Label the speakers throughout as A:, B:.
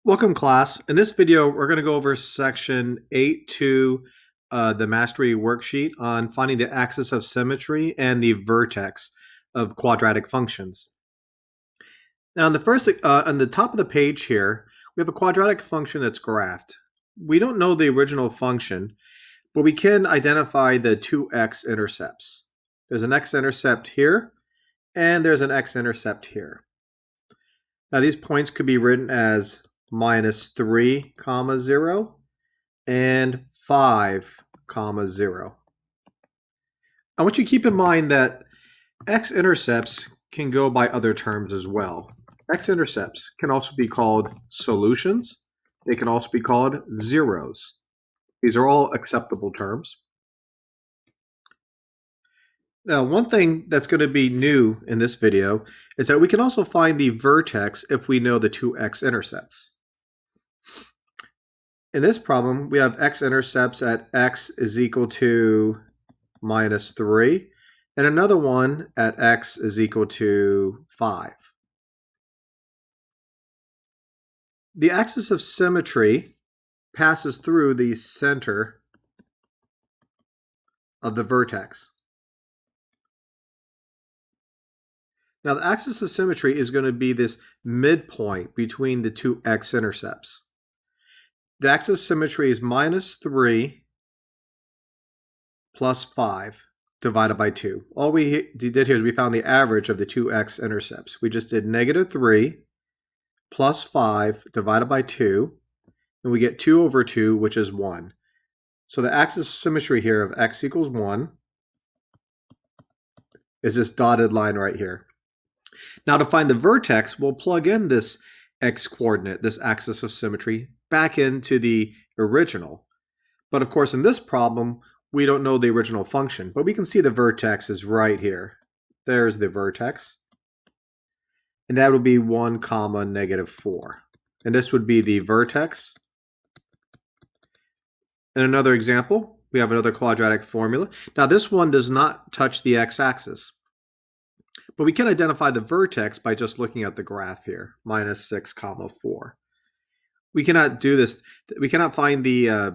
A: Welcome, class. In this video, we're going to go over section 8.2, the mastery worksheet on finding the axis of symmetry and the vertex of quadratic functions. Now, on the top of the page here, we have a quadratic function that's graphed. We don't know the original function, but we can identify the two x-intercepts. There's an x-intercept here, and there's an x-intercept here. Now, these points could be written as -3, 0, and 5, 0. I want you to keep in mind that x-intercepts can go by other terms as well. X-intercepts can also be called solutions. They can also be called zeros. These are all acceptable terms. Now, one thing that's going to be new in this video is that we can also find the vertex if we know the two x-intercepts. In this problem, we have x-intercepts at x is equal to -3, and another one at x is equal to 5. The axis of symmetry passes through the center of the vertex. Now, the axis of symmetry is going to be this midpoint between the two x-intercepts. The axis of symmetry is -3 plus 5 divided by 2. All we did here is we found the average of the two x-intercepts. We just did -3 plus 5 divided by 2, and we get 2 over 2, which is 1. So the axis of symmetry here of x equals 1 is this dotted line right here. Now, to find the vertex, we'll plug in this x-coordinate, this axis of symmetry, back into the original. But of course, in this problem, we don't know the original function, but we can see the vertex is right here. There's the vertex. And that would be 1, -4. And this would be the vertex. In another example, we have another quadratic formula. Now, this one does not touch the x-axis. But we can identify the vertex by just looking at the graph here, -6, 4. We cannot do this. We cannot find the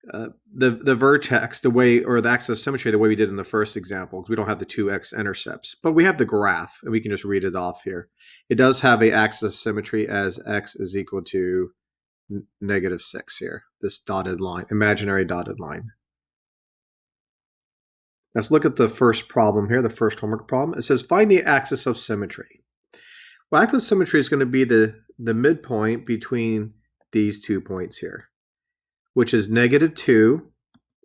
A: vertex the way, or the axis of symmetry the way we did in the first example, because we don't have the two x-intercepts. But we have the graph, and we can just read it off here. It does have an axis of symmetry as x is equal to -6 here, this dotted line, imaginary dotted line. Let's look at the first problem here, the first homework problem. It says, find the axis of symmetry. Well, axis of symmetry is going to be the midpoint between these 2 points here, which is -2.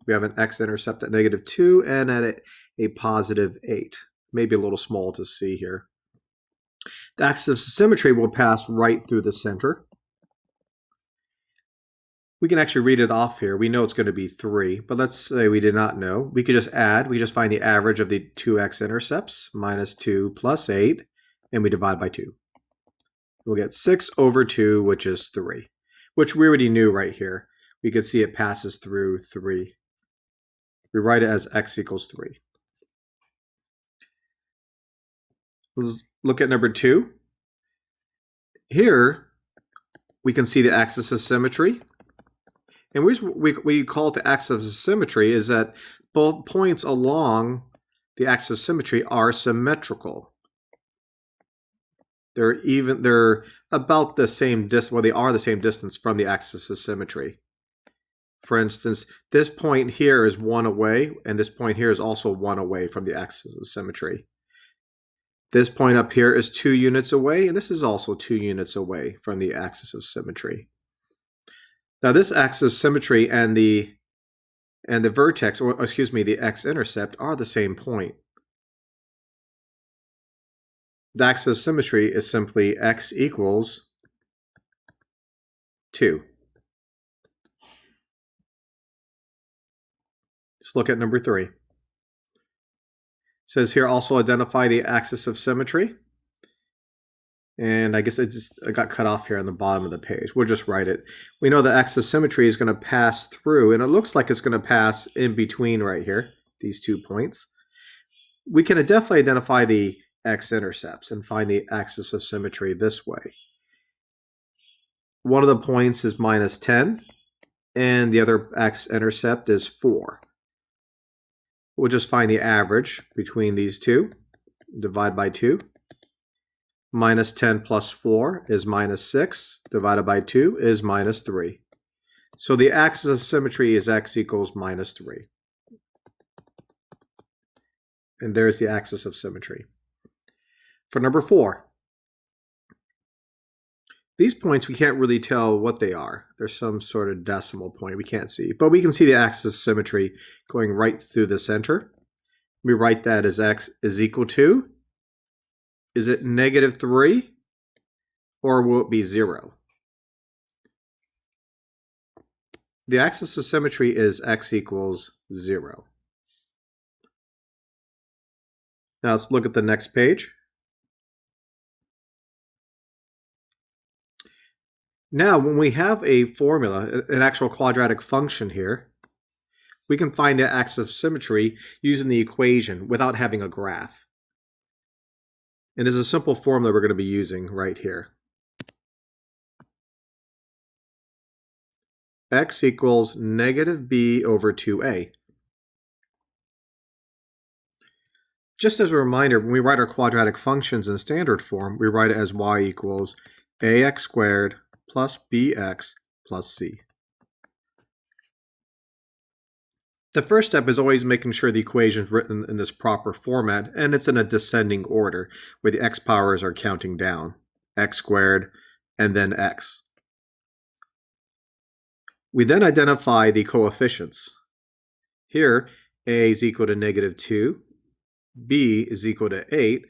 A: We have an x-intercept at -2 and at a +8. Maybe a little small to see here. The axis of symmetry will pass right through the center. We can actually read it off here. We know it's going to be 3, but let's say we did not know. We could just add. We just find the average of the two x-intercepts, -2 plus 8, and we divide by 2. We'll get 6 over 2, which is 3, which we already knew right here. We could see it passes through 3. We write it as x equals 3. Let's look at number 2. Here, we can see the axis of symmetry. And we call it the axis of symmetry is that both points along the axis of symmetry are symmetrical. They're about the same distance. Well, they are the same distance from the axis of symmetry. For instance, this point here is 1 away, and this point here is also 1 away from the axis of symmetry. This point up here is 2 units away, and this is also 2 units away from the axis of symmetry. Now, this axis of symmetry and the vertex, or excuse me, the x-intercept are the same point. The axis of symmetry is simply x equals 2. Let's look at number 3. It says here also identify the axis of symmetry. And I guess it got cut off here on the bottom of the page. We'll just write it. We know the axis of symmetry is going to pass through, and it looks like it's going to pass in between right here, these 2 points. We can definitely identify the x-intercepts and find the axis of symmetry this way. one of the points is minus 10, and the other x-intercept is 4. We'll just find the average between these two, divide by 2. Minus 10 plus 4 is minus 6, divided by 2 is minus 3. So the axis of symmetry is x equals minus 3. And there's the axis of symmetry. For number 4, these points we can't really tell what they are. There's some sort of decimal point we can't see, but we can see the axis of symmetry going right through the center. We write that as x is equal to, is it negative 3 or will it be 0? The axis of symmetry is x equals 0. Now let's look at the next page. Now, when we have a formula, an actual quadratic function here, we can find the axis of symmetry using the equation without having a graph. And there's a simple formula we're going to be using right here. X equals negative b over 2a. Just as a reminder, when we write our quadratic functions in standard form, we write it as y equals ax squared plus bx plus c. The first step is always making sure the equation is written in this proper format, and it's in a descending order, where the x powers are counting down, x squared, and then x. We then identify the coefficients. Here, a is equal to negative 2, b is equal to 8,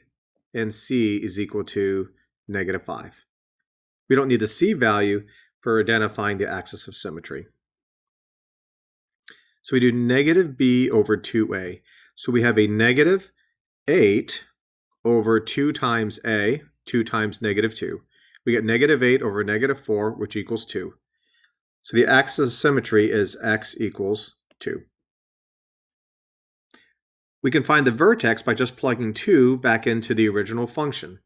A: and c is equal to negative 5. We don't need the c value for identifying the axis of symmetry. So we do negative b over 2a. So we have a negative 8 over 2 times a, 2 times negative 2. We get negative 8 over negative 4, which equals 2. So the axis of symmetry is x equals 2. We can find the vertex by just plugging 2 back into the original function.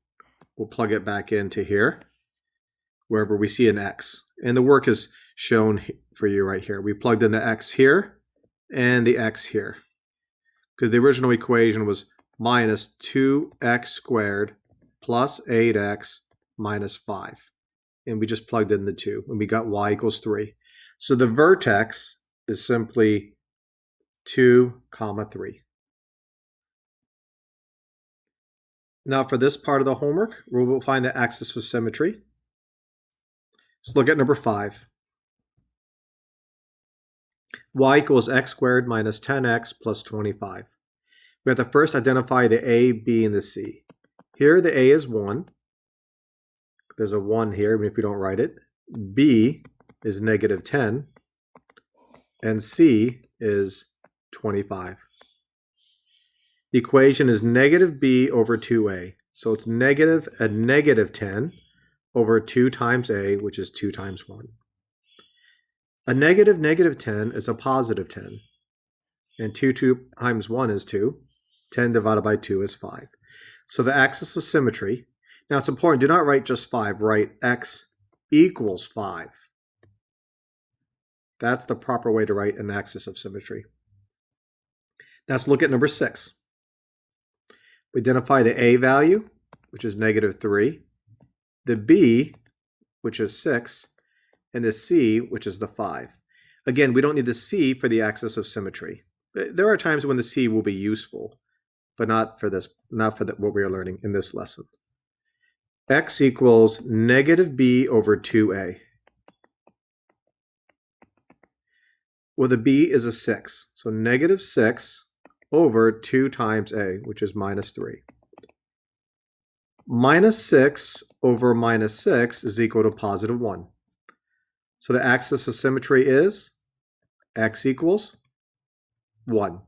A: We'll plug it back into here, wherever we see an x. And the work is shown for you right here. We plugged in the x here and the x here, because the original equation was minus 2x squared plus 8x minus 5. And we just plugged in the 2, and we got y equals 3. So the vertex is simply 2, 3. Now for this part of the homework, we'll find the axis of symmetry. Let's look at number 5. Y equals x squared minus 10x plus 25. We have to first identify the a, b, and the c. Here the a is 1. There's a 1 here, even if you don't write it. B is negative 10. And C is 25. The equation is negative b over 2a. So it's negative a negative 10 over 2 times a, which is 2 times 1. A negative negative 10 is a positive 10. And 2 times 1 is 2. 10 divided by 2 is 5. So the axis of symmetry. Now it's important, do not write just 5, write x equals 5. That's the proper way to write an axis of symmetry. Now let's look at number 6. We identify the a value, which is negative 3, the b, which is 6, and the c, which is the 5. Again, we don't need the c for the axis of symmetry. There are times when the c will be useful, but not for what we are learning in this lesson. X equals negative b over 2a. Well, the b is a 6, so negative 6 over 2 times a, which is minus 3. Minus 6 over minus 6 is equal to positive 1. So the axis of symmetry is x equals 1.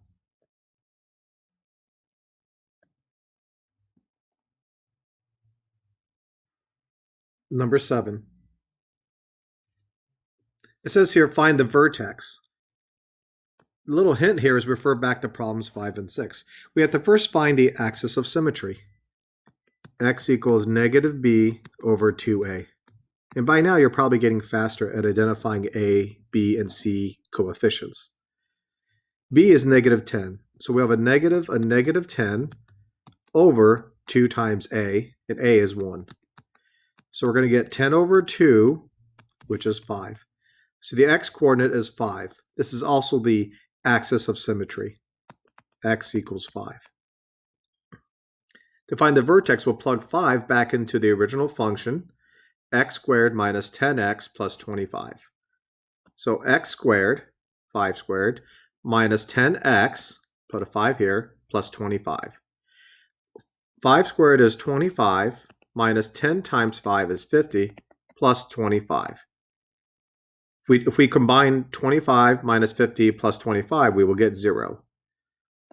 A: Number 7. It says here, find the vertex. A little hint here is refer back to problems 5 and 6. We have to first find the axis of symmetry. X equals negative b over 2a. And by now, you're probably getting faster at identifying A, B, and C coefficients. B is negative 10. So we have a negative 10 over 2 times A, and A is 1. So we're going to get 10 over 2, which is 5. So the x-coordinate is 5. This is also the axis of symmetry. X equals 5. To find the vertex, we'll plug 5 back into the original function, x squared minus 10x plus 25. So x squared, 5 squared, minus 10x, put a 5 here, plus 25. 5 squared is 25, minus 10 times 5 is 50, plus 25. If we combine 25 minus 50 plus 25, we will get 0.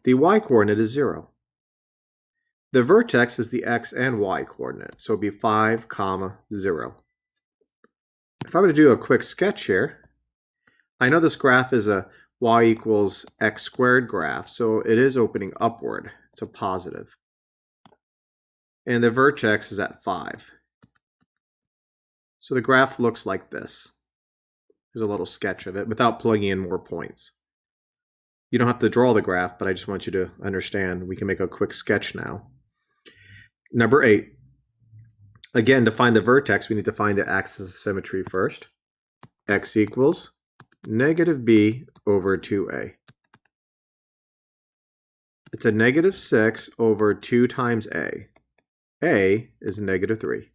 A: The y-coordinate is 0. The vertex is the x and y coordinate, so it would be 5, 0. If I were to do a quick sketch here, I know this graph is a y equals x squared graph, so it is opening upward. It's a positive. And the vertex is at 5. So the graph looks like this. Here's a little sketch of it without plugging in more points. You don't have to draw the graph, but I just want you to understand. We can make a quick sketch now. Number 8. Again, to find the vertex, we need to find the axis of symmetry first. X equals negative b over 2a. It's a negative 6 over 2 times a. A is negative 3.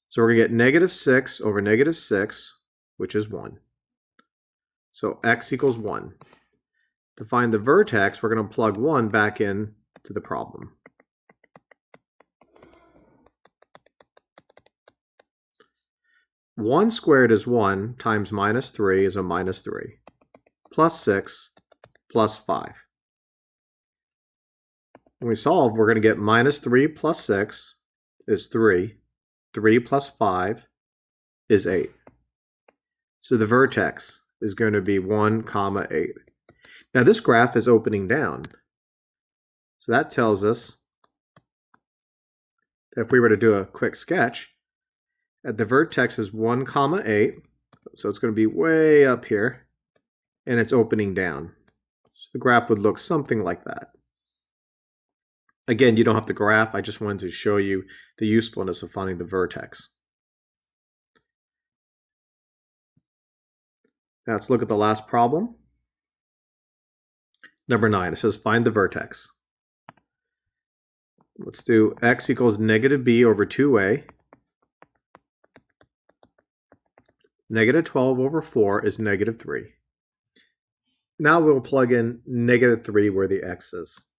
A: So we're going to get negative 6 over negative 6, which is 1. So x equals 1. To find the vertex, we're going to plug 1 back in to the problem. One squared is 1 times minus 3 is a minus 3. Plus 6 plus 5. When we solve, we're going to get minus 3 plus 6 is 3. 3 plus 5 is 8. So the vertex is going to be 1, 8. Now this graph is opening down. So that tells us that if we were to do a quick sketch, the vertex is 1, 8. So it's going to be way up here. And it's opening down. So the graph would look something like that. Again, you don't have to graph. I just wanted to show you the usefulness of finding the vertex. Now let's look at the last problem. Number 9, it says find the vertex. Let's do x equals negative b over 2a. Negative 12 over 4 is negative 3. Now we'll plug in negative 3 where the x is.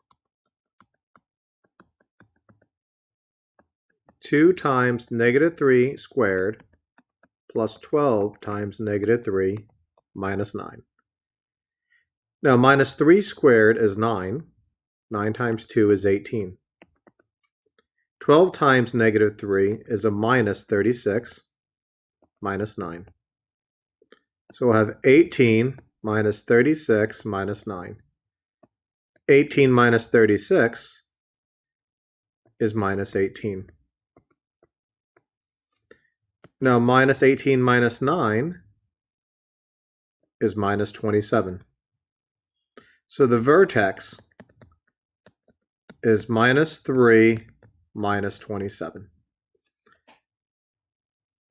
A: 2 times negative 3 squared plus 12 times negative 3 minus 9. Now minus 3 squared is 9. 9 times 2 is 18. 12 times negative 3 is a minus 36 minus 9. So we'll have 18 minus 36 minus 9. 18 minus 36 is minus 18. Now minus 18 minus 9 is minus 27. So the vertex is minus 3 minus 27.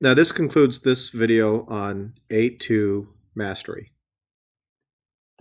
A: Now this concludes this video on 8.2 mastery.